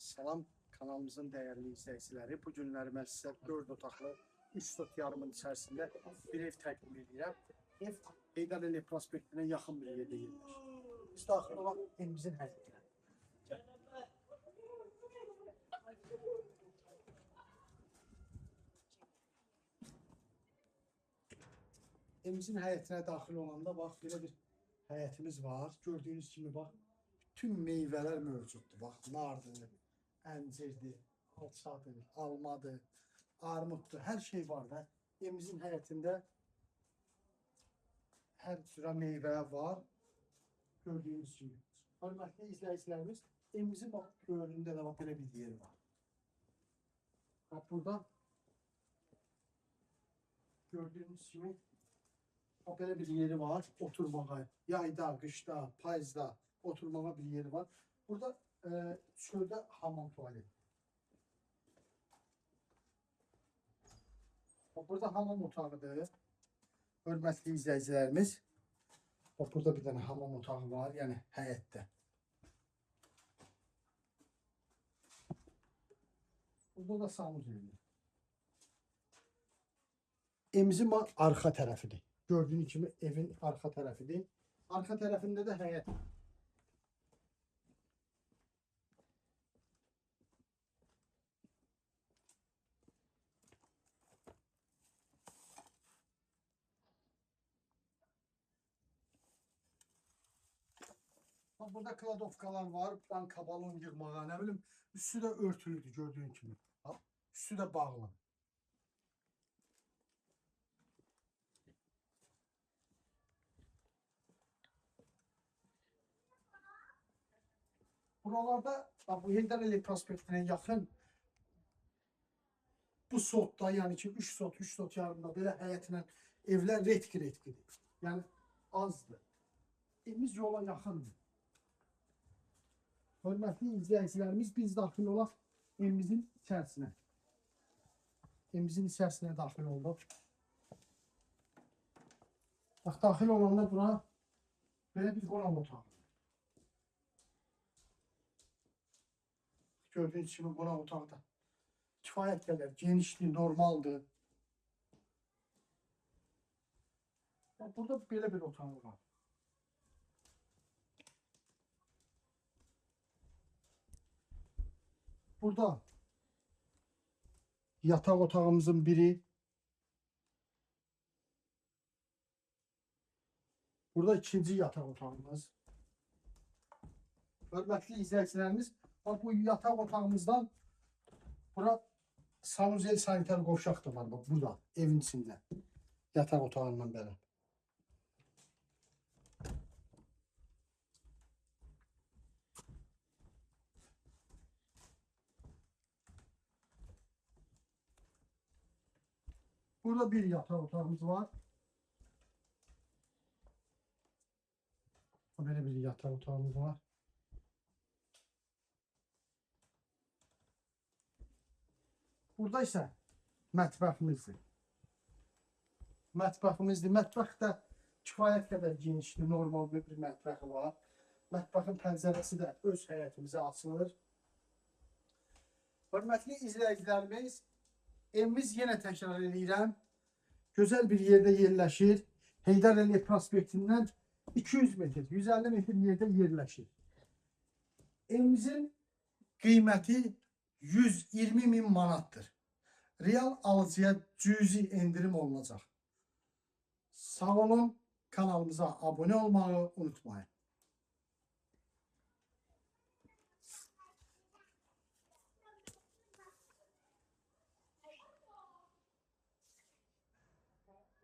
Salam kanalımızın değerli izleyicileri. Bu günləri mən sizə 4 otaqlı 3 sot yarımın içərisində bir ev təqdim edirəm. Ev Heydər Əliyev prospektinə yaxın bir yerdə yerləşir. Biz daxil olaq evimizin həyətinə. Evimizin həyətinə daxil olanda bax belə bir həyətimiz var. Gördüyünüz kimi bax bütün meyvələr mövcuddur. Bax nardır, əncirdir, alçadır, almadır, armuddur, hər şey var da. Evimizin həyətində hər cürə meyvə var. Gördüyünüz kimi. Hörmətli izləyicilərimiz, evimizin bax önündə də bax belə bir yer var. Bax burada gördüyünüz kimi bax belə bir yeri var oturmağa. Yayda, qışda, payızda oturmağa bir yeri var. Burada çöldə hamam tuvalet. Burada hamam otağıdır. Hörmətli izləyicilərimiz. Burada bir dənə hamam otağı var, yəni həyətdə. Burada da sanuzeldir. Evimizin arxa tərəfidir. Gördüyünüz kimi evin arxa tərəfidir. Arxa tərəfində də həyət. Burada kladovkalar var, banka balon yığmağa, nə bilim, üstü də örtülüdür gördüyün kimi. Üstü də bağlı. Buralarda bu Heydər Əliyev prospektinə yaxın bu sotda, yəni ki 3 sot yarımda belə həyətinə evlər retkidir. Yəni azdır. Evimiz yola yaxındır. Hörmətli izləyicilərimiz, biz daxil olaq evimizin içərisinə. Evimizin içərisinə daxil olduq. Bax, daxil olanda bura belə bir qonaq otağı. Gördüyünüz kimi qonaq otaqda kifayət qədər genişdir, normaldır. Burada belə bir otağı var. Burada yataq otağımızın biri. Burada ikinci yataq otağımız. Hörmətli izləyicilərimiz, bu yataq otağımızdan bura sanuzel sanitar qovşaq da var. Burada, evin içində. Yataq otağından belə. Burada bir yataq otağımız var. Böyle bir yataq otağımız var. Burada isə mətbəximizdir. Mətbəx də kifayət qədər genişdir, normal bir mətbəxi var. Mətbəxin pəncərəsi də öz həyətimizə açılır. Hörmətli izləyicilərimiz, evimiz yenə təkrar edirəm. Gözəl bir yerdə yerləşir. Heydər Əliyev prospektindən 200 metr, 150 metr yerdə yerləşir. Evimizin qiyməti 120.000 manatdır. Real alıcıya cüzi endirim olunacaq. Sağ olun, kanalımıza abunə olmağı unutmayın.